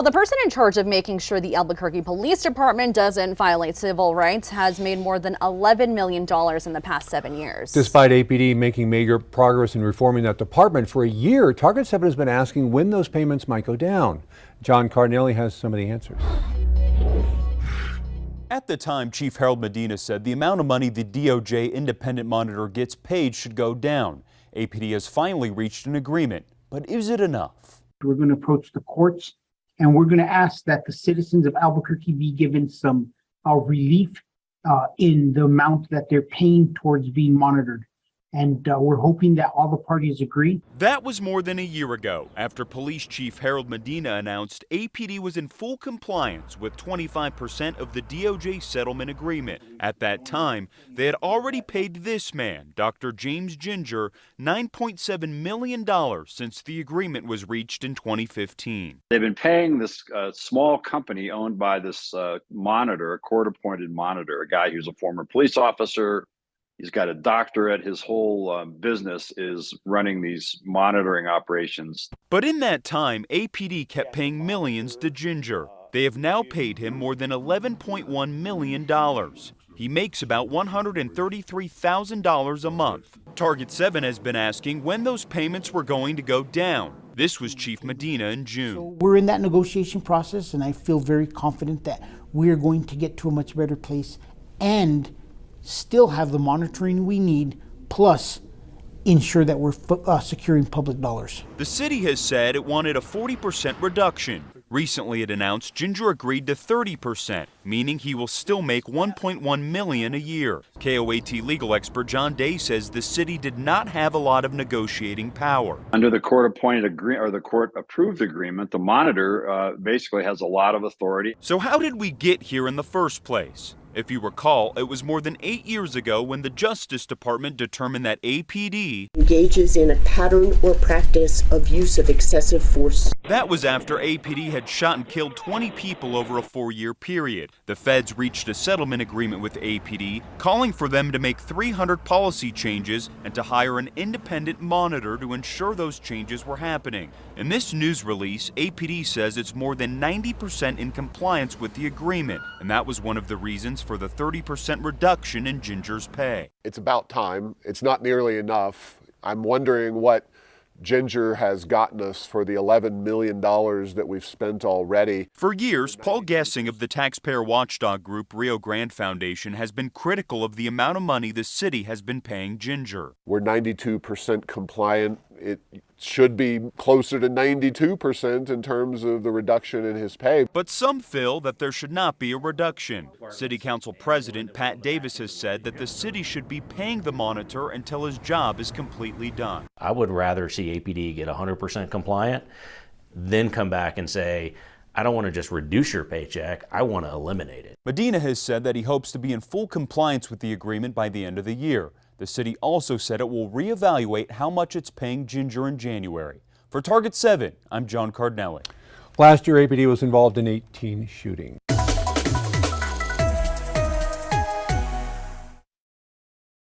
the person in charge of making sure the Albuquerque Police Department doesn't violate civil rights has made more than $11 million in the past 7 years. Despite APD making major progress in reforming that department for a year, Target 7 has been asking when those payments might go down. John Cardinelli has some of the answers. At the time, Chief Harold Medina said the amount of money the DOJ independent monitor gets paid should go down. APD has finally reached an agreement, but is it enough? We're going to approach the courts and we're going to ask that the citizens of Albuquerque be given some relief in the amount that they're paying towards being monitored. And we're hoping that all the parties agree. That was more than a year ago, after Police Chief Harold Medina announced APD was in full compliance with 25% of the DOJ settlement agreement. At that time, they had already paid this man, Dr. James Ginger, $9.7 million since the agreement was reached in 2015. They've been paying this small company owned by this monitor, a court-appointed monitor, a guy who's a former police officer. He's got a doctorate. His whole business is running these monitoring operations. But in that time, APD kept paying millions to Ginger. They have now paid him more than $11.1 million. He makes about $133,000 a month. Target 7 has been asking when those payments were going to go down. This was Chief Medina in June. So we're in that negotiation process, and I feel very confident that we are going to get to a much better place and still have the monitoring we need, plus ensure that we're securing public dollars. The city has said it wanted a 40% reduction. Recently it announced Ginger agreed to 30%, meaning he will still make $1.1 million a year. KOAT legal expert John Day says the city did not have a lot of negotiating power. Under the court-appointed agreement or the court-approved agreement, the monitor basically has a lot of authority. So how did we get here in the first place? If you recall, it was more than 8 years ago when the Justice Department determined that APD engages in a pattern or practice of use of excessive force. That was after APD had shot and killed 20 people over a 4-year period. The feds reached a settlement agreement with APD, calling for them to make 300 policy changes and to hire an independent monitor to ensure those changes were happening. In this news release, APD says it's more than 90% in compliance with the agreement, and that was one of the reasons for the 30% reduction in Ginger's pay. It's about time. It's not nearly enough. I'm wondering what Ginger has gotten us for the $11 million that we've spent already. For years, Paul Gessing of the taxpayer watchdog group Rio Grande Foundation has been critical of the amount of money the city has been paying Ginger. We're 92% compliant. It should be closer to 92% in terms of the reduction in his pay. But some feel that there should not be a reduction. City Council President Pat Davis has said that the city should be paying the monitor until his job is completely done. I would rather see APD get 100% compliant, then come back and say, I don't want to just reduce your paycheck, I want to eliminate it. Medina has said that he hopes to be in full compliance with the agreement by the end of the year. The city also said it will reevaluate how much it's paying Ginger in January. For Target 7, I'm John Cardinelli. Last year, APD was involved in 18 shootings.